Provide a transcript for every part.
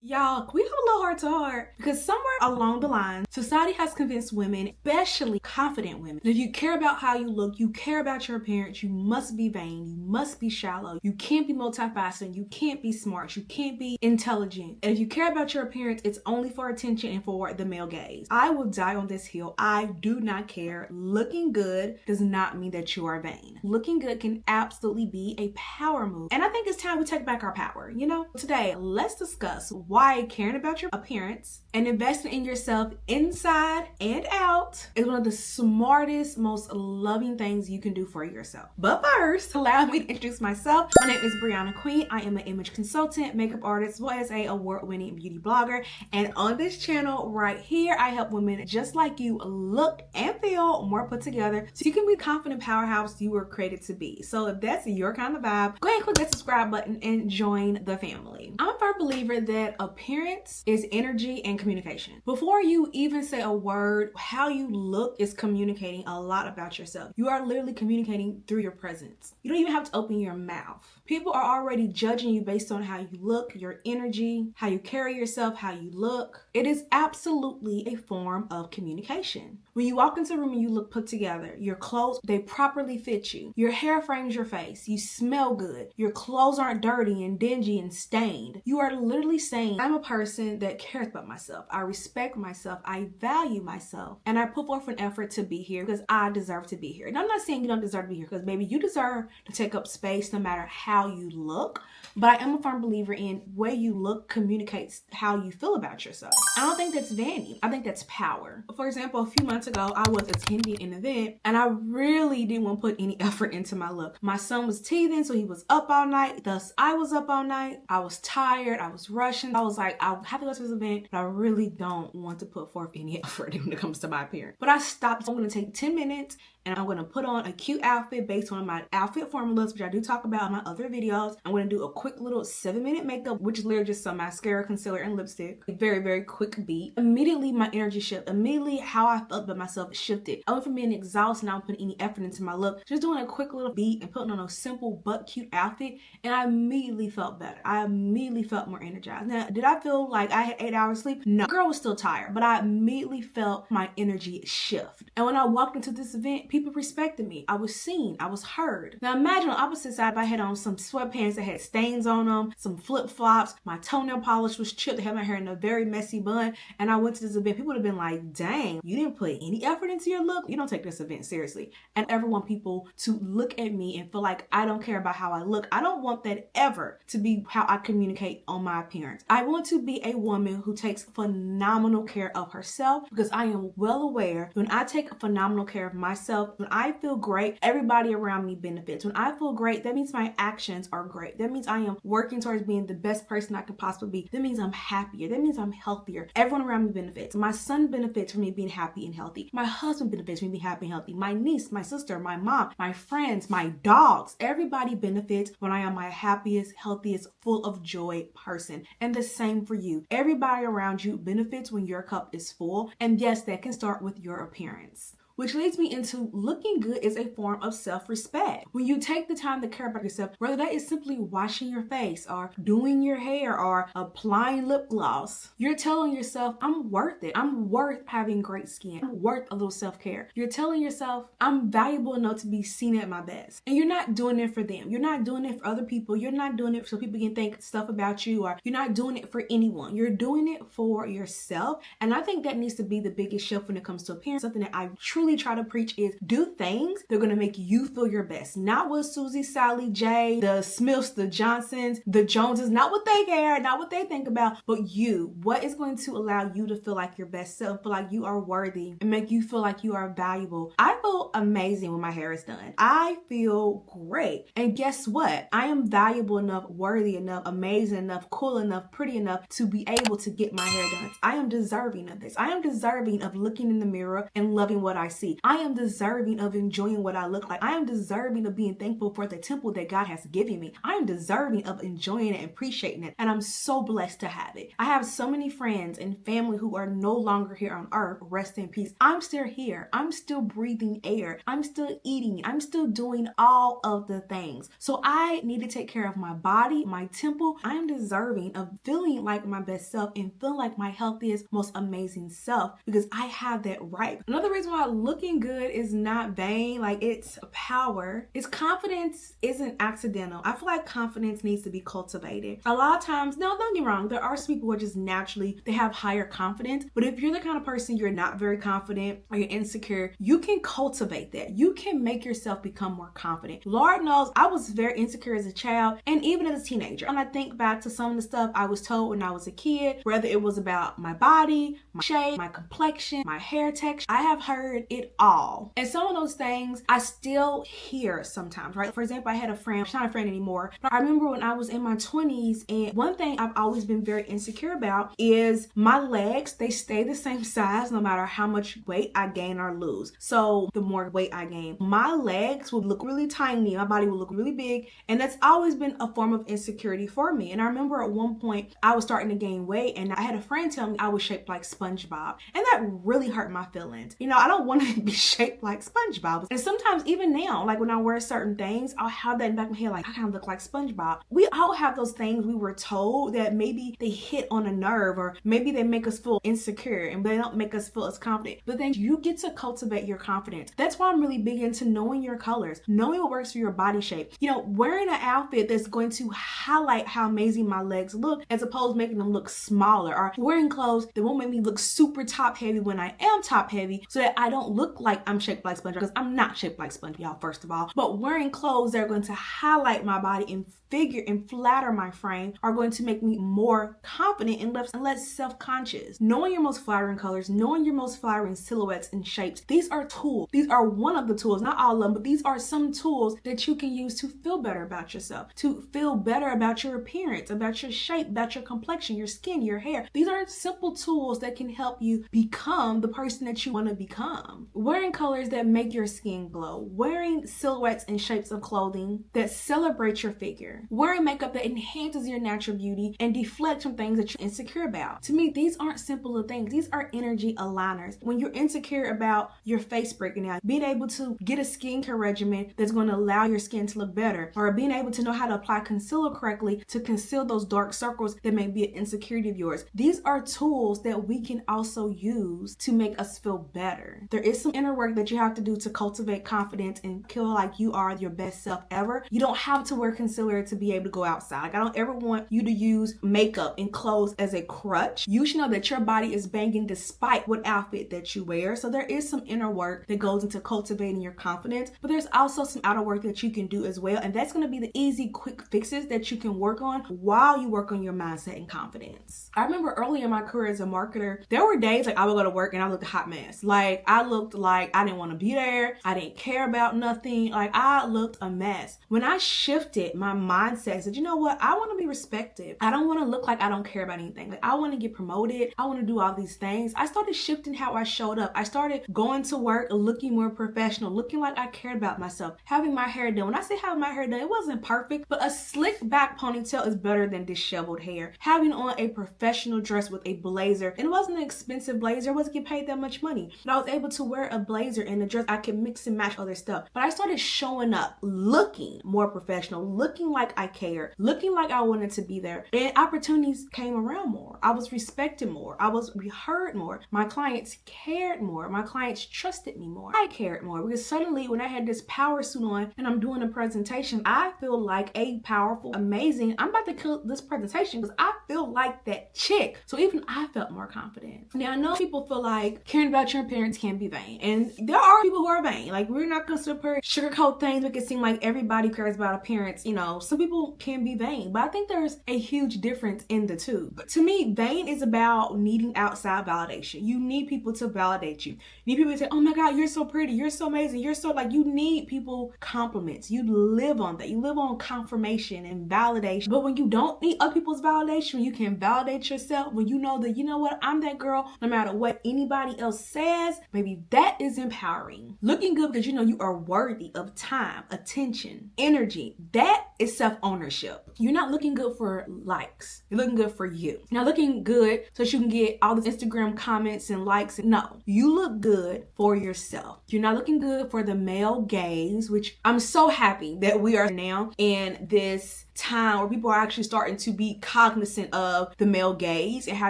Y'all, can we have a little heart to heart? Because somewhere along the line, society has convinced women, especially confident women, that if you care about how you look, you care about your appearance, you must be vain, you must be shallow, you can't be multifaceted, you can't be smart, you can't be intelligent. And if you care about your appearance, it's only for attention and for the male gaze. I will die on this hill. I do not care. Looking good does not mean that you are vain. Looking good can absolutely be a power move. And I think it's time we take back our power, you know? Today, let's discuss why caring about your appearance and investing in yourself inside and out is one of the smartest, most loving things you can do for yourself. But first, allow me to introduce myself. My name is Breonna Queen. I am an image consultant, makeup artist, as well as an award-winning beauty blogger. And on this channel right here, I help women just like you look and feel more put together so you can be the confident powerhouse you were created to be. So if that's your kind of vibe, go ahead and click that subscribe button and join the family. I'm a firm believer that appearance is energy and communication. Before you even say a word, how you look is communicating a lot about yourself. You are literally communicating through your presence. You don't even have to open your mouth. People are already judging you based on how you look, your energy, how you carry yourself, how you look. It is absolutely a form of communication. When you walk into a room and you look put together, your clothes, they properly fit you. Your hair frames your face. You smell good. Your clothes aren't dirty and dingy and stained. You are literally saying, I'm a person that cares about myself. I respect myself. I value myself. And I put forth an effort to be here because I deserve to be here. And I'm not saying you don't deserve to be here because maybe you deserve to take up space no matter how you look. But I am a firm believer in where you look communicates how you feel about yourself. I don't think that's vanity. I think that's power. For example, a few months ago, I was attending an event and I really didn't want to put any effort into my look. My son was teething, so he was up all night. Thus, I was up all night. I was tired. I was rushing. I was like, I'll have to go to this event, but I really don't want to put forth any effort when it comes to my appearance. But I stopped. So I'm going to take 10 minutes and I'm going to put on a cute outfit based on my outfit formulas, which I do talk about in my other videos. I'm going to do a quick little 7-minute makeup, which is literally just some mascara, concealer, and lipstick. A very, very quick beat. Immediately, my energy shifted. Immediately, how I felt about myself shifted. I went from being exhausted and not putting any effort into my look, just doing a quick little beat and putting on a simple but cute outfit, and I immediately felt better. I immediately felt more energized. Now, did I feel like I had 8 hours sleep? No. The girl was still tired, but I immediately felt my energy shift. And when I walked into this event, people respected me. I was seen. I was heard. Now imagine on the opposite side, if I had on some sweatpants that had stains on them, some flip-flops, my toenail polish was chipped, I had my hair in a very messy bun, and I went to this event, people would have been like, dang, you didn't put any effort into your look? You don't take this event seriously. And I ever want people to look at me and feel like I don't care about how I look. I don't want that ever to be how I communicate on my appearance. I want to be a woman who takes phenomenal care of herself because I am well aware when I take phenomenal care of myself, when I feel great, everybody around me benefits. When I feel great, that means my actions are great. That means I am working towards being the best person I can possibly be. That means I'm happier. That means I'm healthier. Everyone around me benefits. My son benefits from me being happy and healthy. My husband benefits from me being happy and healthy. My niece, my sister, my mom, my friends, my dogs, everybody benefits when I am my happiest, healthiest, full of joy person. And the same for you. Everybody around you benefits when your cup is full. And yes, that can start with your appearance. Which leads me into looking good is a form of self-respect. When you take the time to care about yourself, whether that is simply washing your face or doing your hair or applying lip gloss, you're telling yourself, I'm worth it. I'm worth having great skin. I'm worth a little self-care. You're telling yourself, I'm valuable enough to be seen at my best. And you're not doing it for them. You're not doing it for other people. You're not doing it so people can think stuff about you, or you're not doing it for anyone. You're doing it for yourself. And I think that needs to be the biggest shift when it comes to appearance. Something that I truly try to preach is do things that are going to make you feel your best. Not what Susie, Sally, Jay, the Smiths, the Johnsons, the Joneses, not what they care, not what they think about, but you. What is going to allow you to feel like your best self, feel like you are worthy, and make you feel like you are valuable. I feel amazing when my hair is done. I feel great. And guess what? I am valuable enough, worthy enough, amazing enough, cool enough, pretty enough to be able to get my hair done. I am deserving of this. I am deserving of looking in the mirror and loving what I see. see. I am deserving of enjoying what I look like. I am deserving of being thankful for the temple that God has given me. I am deserving of enjoying it and appreciating it. And I'm so blessed to have it. I have so many friends and family who are no longer here on earth. Rest in peace. I'm still here. I'm still breathing air. I'm still eating. I'm still doing all of the things. So I need to take care of my body, my temple. I am deserving of feeling like my best self and feeling like my healthiest, most amazing self because I have that right. Another reason why looking good is not vain, like it's power, is confidence isn't accidental. I feel like confidence needs to be cultivated. A lot of times, no, don't get me wrong, there are some people who are just naturally, they have higher confidence, but if you're the kind of person you're not very confident or you're insecure, you can cultivate that. You can make yourself become more confident. Lord knows I was very insecure as a child and even as a teenager. And I think back to some of the stuff I was told when I was a kid, whether it was about my body, my shape, my complexion, my hair texture, I have heard it all. And some of those things I still hear sometimes, right? For example, I had a friend, she's not a friend anymore, but I remember when I was in my 20s, and one thing I've always been very insecure about is my legs. They stay the same size no matter how much weight I gain or lose. So the more weight I gain, my legs would look really tiny, my body would look really big, and that's always been a form of insecurity for me. And I remember at one point I was starting to gain weight, and I had a friend tell me I was shaped like SpongeBob, and that really hurt my feelings. You know, I don't want to be shaped like SpongeBob. And sometimes even now, like when I wear certain things, I'll have that in the back of my head, like I kind of look like SpongeBob. We all have those things we were told that maybe they hit on a nerve, or maybe they make us feel insecure and they don't make us feel as confident. But then you get to cultivate your confidence. That's why I'm really big into knowing your colors, knowing what works for your body shape. You know, wearing an outfit that's going to highlight how amazing my legs look as opposed to making them look smaller, or wearing clothes that won't make me look super top heavy when I am top heavy so that I don't look like I'm shaped like SpongeBob, because I'm not shaped like SpongeBob, y'all, first of all. But wearing clothes that are going to highlight my body and figure and flatter my frame are going to make me more confident and less self-conscious. Knowing your most flattering colors, knowing your most flattering silhouettes and shapes, these are tools. These are one of the tools, not all of them, but these are some tools that you can use to feel better about yourself, to feel better about your appearance, about your shape, about your complexion, your skin, your hair. These are simple tools that can help you become the person that you want to become. Wearing colors that make your skin glow, wearing silhouettes and shapes of clothing that celebrate your figure, wearing makeup that enhances your natural beauty and deflects from things that you're insecure about. To me, these aren't simple things. These are energy aligners. When you're insecure about your face breaking out, being able to get a skincare regimen that's going to allow your skin to look better, or being able to know how to apply concealer correctly to conceal those dark circles that may be an insecurity of yours. These are tools that we can also use to make us feel better. There is some inner work that you have to do to cultivate confidence and feel like you are your best self ever. You don't have to wear concealer to be able to go outside. Like, I don't ever want you to use makeup and clothes as a crutch. You should know that your body is banging despite what outfit that you wear. So there is some inner work that goes into cultivating your confidence, but there's also some outer work that you can do as well. And that's going to be the easy, quick fixes that you can work on while you work on your mindset and confidence. I remember early in my career as a marketer, there were days like I would go to work and I looked a hot mess. Like I looked like I didn't want to be there. I didn't care about nothing. Like I looked a mess. When I shifted my mindset, I said, you know what? I want to be respected. I don't want to look like I don't care about anything. Like I want to get promoted. I want to do all these things. I started shifting how I showed up. I started going to work looking more professional, looking like I cared about myself, having my hair done. When I say having my hair done, it wasn't perfect, but a slick back ponytail is better than disheveled hair. Having on a professional dress with a blazer, and it wasn't an expensive blazer. I wasn't getting paid that much money, but I was able to wear a blazer and a dress. I could mix and match other stuff. But I started showing up, looking more professional, looking like I cared, looking like I wanted to be there. And opportunities came around more. I was respected more. I was heard more. My clients cared more. My clients trusted me more. I cared more because suddenly when I had this power suit on and I'm doing a presentation, I feel like a powerful, amazing, I'm about to kill this presentation because I feel like that chick. So even I felt more confident. Now I know people feel like caring about your appearance can be vain. And there are people who are vain. Like we're not going to sugarcoat things. Make it seem like everybody cares about appearance. You know, some people can be vain, but I think there's a huge difference in the two. But to me, vain is about needing outside validation. You need people to validate you. You need people to say, oh my God, you're so pretty. You're so amazing. You're so like, you need people compliments. You live on that. You live on confirmation and validation. But when you don't need other people's validation, you can validate yourself when you know that, you know what, I'm that girl, no matter what anybody else says, maybe okay? That is empowering. Looking good because you know you are worthy of time, attention, energy. That is self-ownership. You're not looking good for likes. You're looking good for you. You're not looking good so that you can get all the Instagram comments and likes. No, you look good for yourself. You're not looking good for the male gaze, which I'm so happy that we are now in this time where people are actually starting to be cognizant of the male gaze and how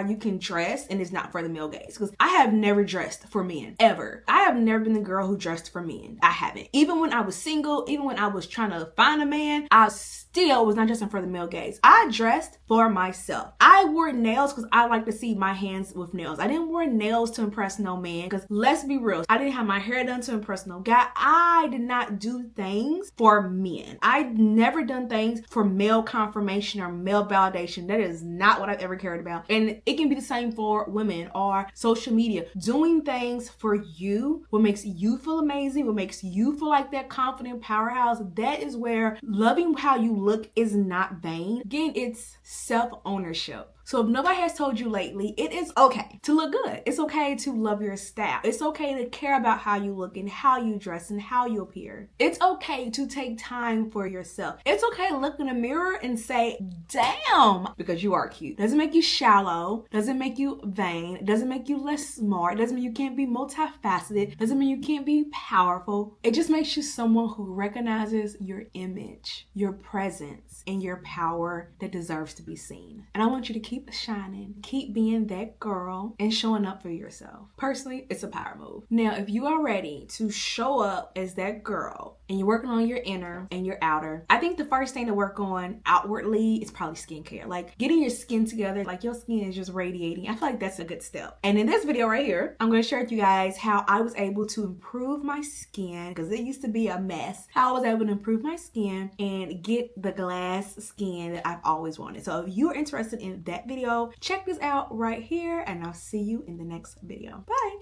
you can dress and it's not for the male gaze. Because I have never dressed for men, ever. I have never been the girl who dressed for men. I haven't. Even when I was single, even when I was trying to find a man, I still was not dressing for the male gaze. I dressed for myself. I wore nails because I like to see my hands with nails. I didn't wear nails to impress no man because let's be real, I didn't have my hair done to impress no guy. I did not do things for men. I've never done things for male confirmation or male validation. That is not what I've ever cared about. And it can be the same for women or social media. Doing things for you, what makes you feel amazing, what makes you feel like that confident powerhouse, that is where loving how you look is not vain. Again, it's self-ownership. So if nobody has told you lately, it is okay to look good. It's okay to love your style. It's okay to care about how you look and how you dress and how you appear. It's okay to take time for yourself. It's okay to look in the mirror and say, damn, because you are cute. Doesn't make you shallow. Doesn't make you vain. Doesn't make you less smart. Doesn't mean you can't be multifaceted. Doesn't mean you can't be powerful. It just makes you someone who recognizes your image, your presence, and your power that deserves to be seen. And I want you to keep shining, keep being that girl and showing up for yourself. Personally, it's a power move. Now, if you are ready to show up as that girl and you're working on your inner and your outer, I think the first thing to work on outwardly is probably skincare. Like getting your skin together, like your skin is just radiating. I feel like that's a good step. And in this video right here, I'm going to share with you guys how I was able to improve my skin, because it used to be a mess. How I was able to improve my skin and get the glass skin that I've always wanted. So if you're interested in that video, check this out right here and I'll see you in the next video. Bye.